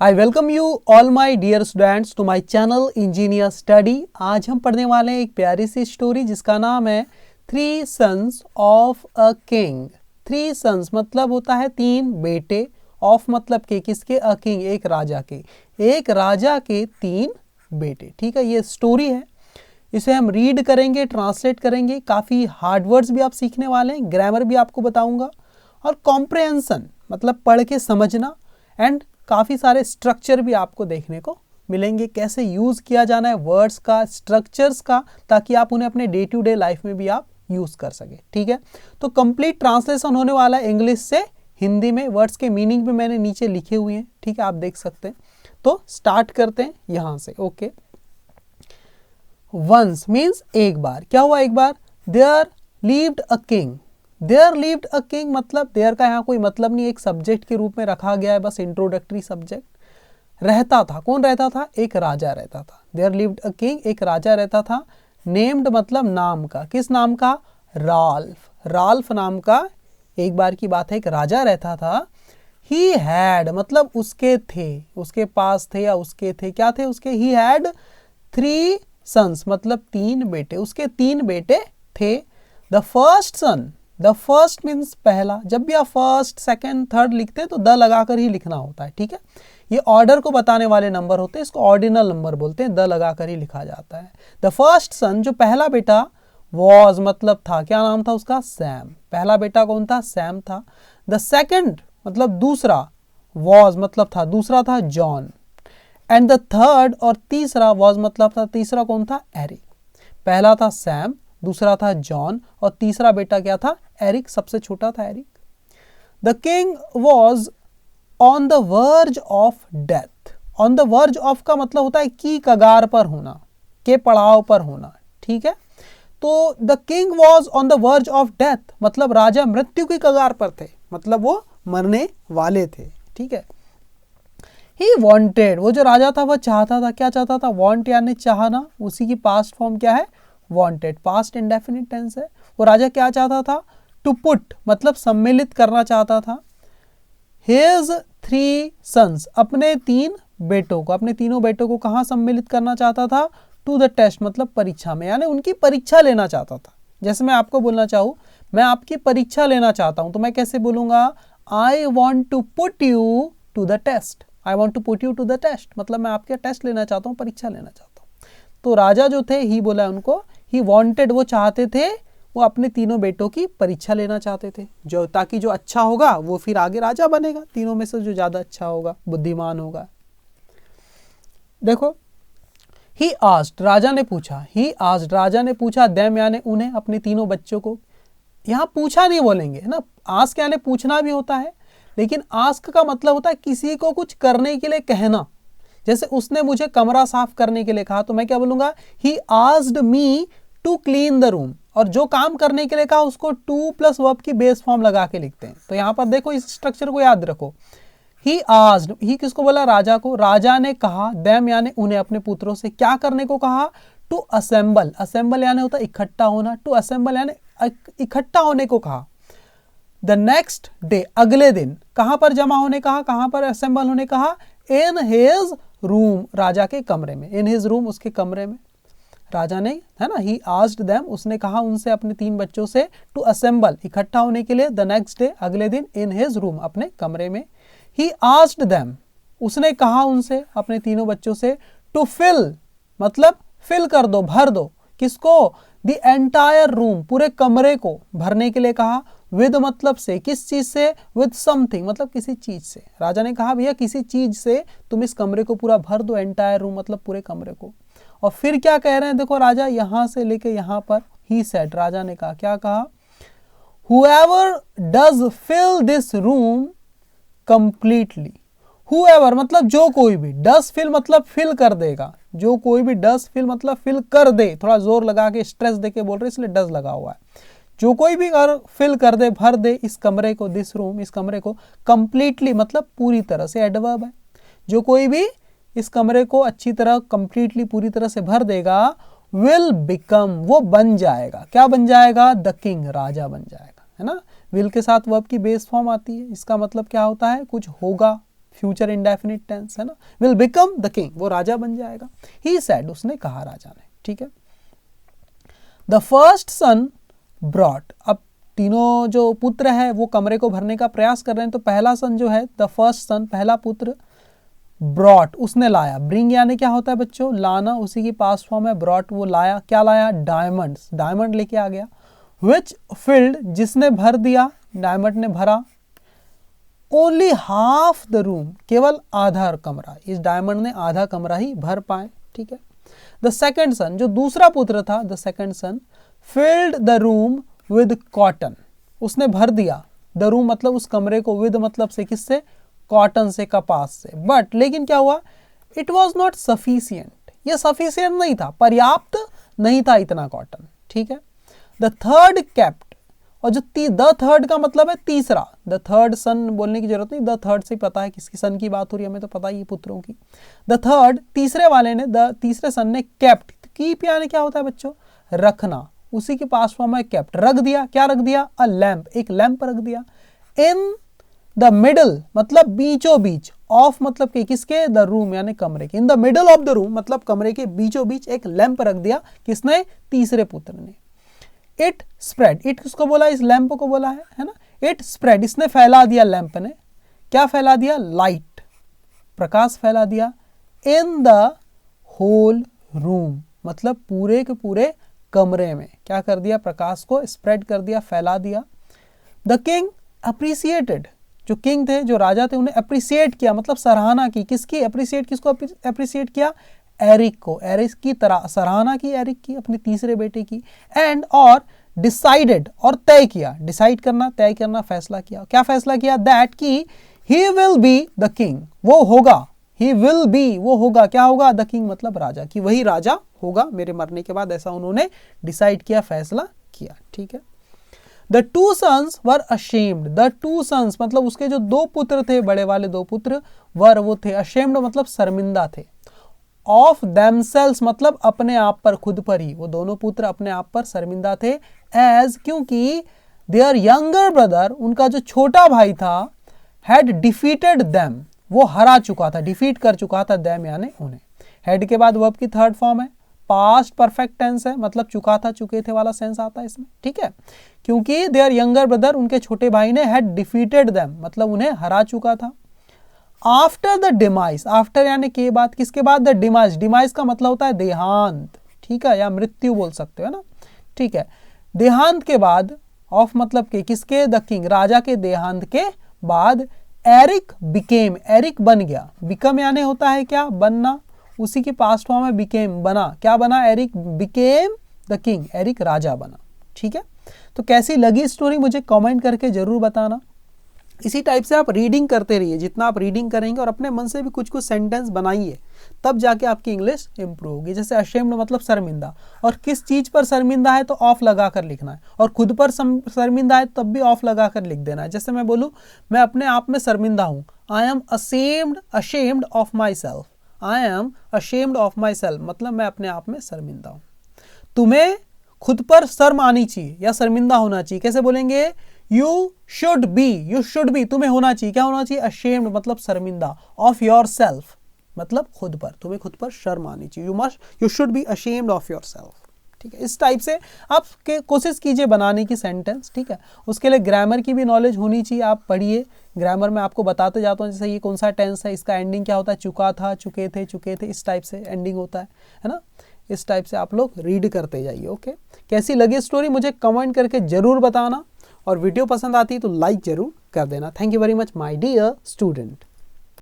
I welcome you all my dear students to my channel engineer study. आज हम पढ़ने वाले हैं एक प्यारी सी स्टोरी जिसका नाम है three sons of a king. Three sons मतलब होता है तीन बेटे, ऑफ मतलब के किसके, अ किंग एक राजा के, एक राजा के तीन बेटे। ठीक है, ये स्टोरी है, इसे हम रीड करेंगे, ट्रांसलेट करेंगे। काफ़ी हार्ड वर्ड्स भी आप सीखने वाले हैं, ग्रामर भी आपको बताऊंगा, और कॉम्प्रहेंसन मतलब पढ़ के समझना, एंड काफ़ी सारे स्ट्रक्चर भी आपको देखने को मिलेंगे, कैसे यूज़ किया जाना है वर्ड्स का, स्ट्रक्चर्स का, ताकि आप उन्हें अपने डे टू डे लाइफ में भी आप यूज़ कर सके। ठीक है, तो कंप्लीट ट्रांसलेशन होने वाला है इंग्लिश से हिंदी में। वर्ड्स के मीनिंग भी मैंने नीचे लिखे हुए हैं, ठीक है, आप देख सकते हैं। तो स्टार्ट करते हैं यहाँ से। ओके, वंस मीन्स एक बार। क्या हुआ एक बार? There lived a king. There lived a king मतलब देयर का यहाँ कोई मतलब नहीं, एक सब्जेक्ट के रूप में रखा गया है, बस इंट्रोडक्टरी सब्जेक्ट। रहता था, कौन रहता था? एक राजा रहता था। देयर लिव्ड अ किंग, एक राजा रहता था। नेम्ड मतलब नाम का, किस नाम का? राल्फ। राल्फ नाम का एक बार की बात है, एक राजा रहता था। ही हैड मतलब उसके थे, उसके पास थे या उसके थे, क्या थे उसके? ही हैड थ्री सन्स मतलब तीन बेटे, उसके तीन बेटे थे। The first son, the first means पहला। जब भी आप फर्स्ट सेकंड थर्ड लिखते हैं तो द लगाकर ही लिखना होता है। ठीक है, ये ऑर्डर को बताने वाले नंबर होते हैं, इसको ऑर्डिनल नंबर बोलते हैं, द लगाकर ही लिखा जाता है। द फर्स्ट सन जो पहला बेटा, वॉज मतलब था, क्या नाम था उसका? सैम। पहला बेटा कौन था? सैम था। द सेकंड मतलब दूसरा, वॉज मतलब था, दूसरा था जॉन। एंड द थर्ड और तीसरा, वॉज मतलब था, तीसरा कौन था? एरिक। पहला था सैम, दूसरा था जॉन, और तीसरा बेटा क्या था? एरिक, सबसे छोटा था Eric. The king was on the verge of death. On the verge of का मतलब होता है की कगार पर होना, के पड़ाव पर होना। ठीक है, तो the king was on the verge of death मतलब राजा मृत्यु की कगार पर थे, मतलब वो मरने वाले थे। ठीक है, ही वॉन्टेड, वो जो राजा था वह चाहता था, क्या चाहता था? वॉन्ट यानी चाहना, उसी की पास्ट फॉर्म क्या है? वॉन्टेड, पास्ट इंडेफिनिट टेंस है। वो राजा क्या चाहता था? टू पुट मतलब सम्मिलित करना चाहता था। हिज थ्री सन्स अपने तीन बेटों को, अपने तीनों बेटों को कहाँ सम्मिलित करना चाहता था? टू द टेस्ट मतलब परीक्षा में, यानी उनकी परीक्षा लेना चाहता था। जैसे मैं आपको बोलना चाहूँ, मैं आपकी परीक्षा लेना चाहता हूँ, तो मैं कैसे बोलूँगा? I want to put you to the test. I want to put you to the test मतलब मैं आपके टेस्ट लेना चाहता हूँ, परीक्षा लेना चाहता हूँ। तो राजा जो थे, ही बोला उनको, ही वॉन्टेड वो चाहते थे, वो अपने तीनों बेटों की परीक्षा लेना चाहते थे, जो ताकि जो अच्छा होगा वो फिर आगे राजा बनेगा, तीनों में से जो ज़्यादा अच्छा होगा, बुद्धिमान होगा। देखो, ही आस्क्ड राजा ने पूछा, ही आस्क्ड राजा ने पूछा, देम यानी उन्हें, अपने तीनों बच्चों को। यहाँ पूछा नहीं बोलेंगे है ना, आस्क यानी पूछना भी होता है, लेकिन आस्क का मतलब होता है किसी को कुछ करने के लिए कहना। जैसे उसने मुझे कमरा साफ करने के लिए कहा, तो मैं क्या बोलूंगा? He asked me to clean the room. और जो काम करने के लिए कहा उसको टू प्लस वर्ब की बेस फॉर्म लगा के लिखते हैं। तो यहाँ पर देखो, इस स्ट्रक्चर को याद रखो। ही आस्क्ड, ही किसको बोला? राजा को। राजा ने कहा, देम यानी उन्हें, अपने पुत्रों से क्या करने को कहा? To assemble. असेंबल यानी होता है इकट्ठा होना, टू असेंबल यानी इकट्ठा होने को कहा। द नेक्स्ट डे अगले दिन, कहां पर जमा होने कहा, कहां पर असेंबल होने कहा? इन हिज रूम, राजा के कमरे में। इन हिज रूम, उसके कमरे में। राजा ने, है ना, ही आस्क्ड देम, उसने कहा उनसे, अपने तीन बच्चों से, टू असेंबल इकट्ठा होने के लिए, द नेक्स्ट डे अगले दिन, इन हिज रूम अपने कमरे में। ही आस्क्ड देम, उसने कहा उनसे, अपने तीनों बच्चों से, टू फिल मतलब फिल कर दो, भर दो, किसको? द एंटायर रूम, पूरे कमरे को भरने के लिए कहा। विद मतलब से, किस चीज से? विद समथिंग मतलब किसी चीज से। राजा ने कहा भैया किसी चीज से तुम इस कमरे को पूरा भर दो, एंटायर रूम मतलब पूरे कमरे को। और फिर क्या कह रहे हैं, देखो राजा यहां से लेके यहां पर, ही सेड राजा ने कहा, क्या कहा? Whoever does fill this room completely. Whoever मतलब जो कोई भी, डस फिल मतलब फिल कर देगा, जो कोई भी, डस फिल मतलब फिल कर दे, थोड़ा जोर लगा के स्ट्रेस देके बोल रहे इसलिए डस लगा हुआ है। जो कोई भी अगर फिल कर दे, भर दे इस कमरे को, दिस रूम इस कमरे को, कंप्लीटली मतलब पूरी तरह से, एडवर्ब है। जो कोई भी इस कमरे को अच्छी तरह, कंप्लीटली पूरी तरह से भर देगा, विल बिकम वो बन जाएगा, क्या बन जाएगा? द किंग राजा बन जाएगा, है ना। विल के साथ वर्ब की बेस फॉर्म आती है, इसका मतलब क्या होता है? कुछ होगा, फ्यूचर इंडेफिनिट टेंस है ना, विल बिकम द किंग, वो राजा बन जाएगा। ही सेड, उसने कहा राजा ने, ठीक है। द फर्स्ट सन ब्रॉट, अब तीनों जो पुत्र है वो कमरे को भरने का प्रयास कर रहे हैं, तो पहला सन जो है, द फर्स्ट सन, पहला पुत्र, ब्रॉट, उसने लाया। ब्रिंग यानी क्या होता है बच्चों, लाना, उसी की पास्ट फॉर्म है ब्रॉट, वो लाया, क्या लाया, डायमंड्स, डायमंड लेके आ गया। विच फिल्ड, जिसने भर दिया, डायमंड ने भरा, ओनली हाफ द रूम, केवल आधा कमरा, इस डायमंड ने आधा कमरा ही भर पाए, ठीक है। द सेकेंड सन, जो दूसरा पुत्र था, the second sun, filled the room with cotton, उसने भर दिया, द रूम मतलब उस कमरे को, विद मतलब से, किससे, कॉटन से, कपास से। बट लेकिन क्या हुआ, इट वॉज नॉट सफिशियंट, ये सफिशियंट नहीं था, पर्याप्त नहीं था इतना कॉटन, ठीक है। द थर्ड केप्ट, और जो द थर्ड का मतलब है तीसरा, द थर्ड सन बोलने की जरूरत नहीं, द थर्ड से पता है किसकी सन की बात हो रही है, हमें तो पता ही है पुत्रों की। द थर्ड, तीसरे वाले ने, द तीसरे सन ने केप्ट, कीप यानी क्या होता है बच्चों, रखना, उसी के पास फॉर्म है केप्ट, रख दिया, क्या रख दिया, अ लैंप, एक लैंप रख दिया। इन द मिडल मतलब बीचों बीच, ऑफ मतलब के, किसके, द रूम यानी कमरे के, in the middle of the room मतलब कमरे के बीचों बीच एक लैंप रख दिया, किसने, तीसरे पुत्र ने। इट स्प्रेड, इट किसको बोला, इस लैंप को बोला है ना, इट स्प्रेड, इसने फैला दिया, लैंप ने क्या फैला दिया, लाइट, प्रकाश फैला दिया, इन द होल रूम मतलब पूरे के पूरे कमरे में क्या कर दिया, प्रकाश को स्प्रेड कर दिया, फैला दिया। द किंग अप्रिसिएटेड, जो किंग थे, जो राजा थे, उन्हें अप्रिसिएट किया मतलब सराहना की, किसकी अप्रिसिएट, किसको अप्रिसिएट किया, एरिक को, एरिक की तरह सराहना की, एरिक की, अपने तीसरे बेटे की। एंड और डिसाइडेड, और तय किया, डिसाइड करना, तय करना, फैसला किया, क्या फैसला किया, दैट की he will be the king, वो होगा, ही विल बी, वो होगा, क्या होगा, द किंग मतलब राजा, कि वही राजा होगा मेरे मरने के बाद, ऐसा उन्होंने डिसाइड किया, फैसला किया, ठीक है। The two sons were ashamed, the two sons मतलब उसके जो दो पुत्र थे, बड़े वाले दो पुत्र, वर वो थे, अशेम्ड मतलब शर्मिंदा थे, ऑफ देमसेल्स मतलब अपने आप पर, खुद पर ही, वो दोनों पुत्र अपने आप पर शर्मिंदा थे, एज क्योंकि देयर यंगर ब्रदर, उनका जो छोटा भाई था, हैड डिफीटेड देम, वो हरा चुका था, डिफीट कर चुका था, देम यानी उन्हें। हेड के बाद वर्ब की थर्ड फॉर्म है, पास्ट परफेक्ट टेंस है, मतलब चुका था, चुके थे वाला सेंस आता है इसमें, ठीक है। क्योंकि देयर यंगर ब्रदर, उनके छोटे भाई ने, हैड डिफीटेड देम मतलब उन्हें हरा चुका था। आफ्टर द डिमाइस, आफ्टर यानी के बाद, किसके बाद, द डिमाइस, डिमाइस का मतलब होता है देहांत, ठीक है, या मृत्यु बोल सकते हो ना, ठीक है। देहांत के बाद, ऑफ मतलब के, किसके, द किंग, राजा के देहांत के बाद, एरिक बिकेम, एरिक बन गया, बिकम यानी होता है क्या, बनना, उसी की पास्ट फॉर्म है बिकेम, बना, क्या बना, Eric became the king, Eric राजा बना, ठीक है। तो कैसी लगी स्टोरी मुझे कमेंट करके जरूर बताना। इसी टाइप से आप रीडिंग करते रहिए, जितना आप रीडिंग करेंगे और अपने मन से भी कुछ कुछ सेंटेंस बनाइए, तब जाके आपकी इंग्लिश इंप्रूव होगी। जैसे अशेम्ड मतलब शर्मिंदा, और किस चीज़ पर शर्मिंदा है तो ऑफ लगा कर लिखना है, और खुद पर शर्मिंदा है तब भी ऑफ लगा कर लिख देना है। जैसे मैं बोलूँ, मैं अपने आप में शर्मिंदा हूँ, I am ashamed of my self, I am ashamed of my self मतलब मैं अपने आप में शर्मिंदा हूँ। तुम्हें खुद पर शर्म आनी चाहिए या शर्मिंदा होना चाहिए, कैसे बोलेंगे, यू शुड बी, तुम्हें होना चाहिए, क्या होना चाहिए, अशेम्ड मतलब शर्मिंदा, ऑफ योर सेल्फ मतलब खुद पर, तुम्हें खुद पर शर्म आनी चाहिए, you should be ashamed of your self, ठीक है। इस टाइप से आप कोशिश कीजिए बनाने की सेंटेंस, ठीक है। उसके लिए ग्रामर की भी नॉलेज होनी चाहिए, आप पढ़िए, ग्रामर में आपको बताते जाता हूँ, जैसे ये कौन सा टेंस है, इसका एंडिंग क्या होता है, चुका था, चुके थे, इस टाइप से एंडिंग होता है ना। इस टाइप से आप लोग रीड करते जाइए, ओके। कैसी लगी स्टोरी मुझे कमेंट करके जरूर बताना, और वीडियो पसंद आती है तो लाइक जरूर कर देना। Thank you very much my dear student.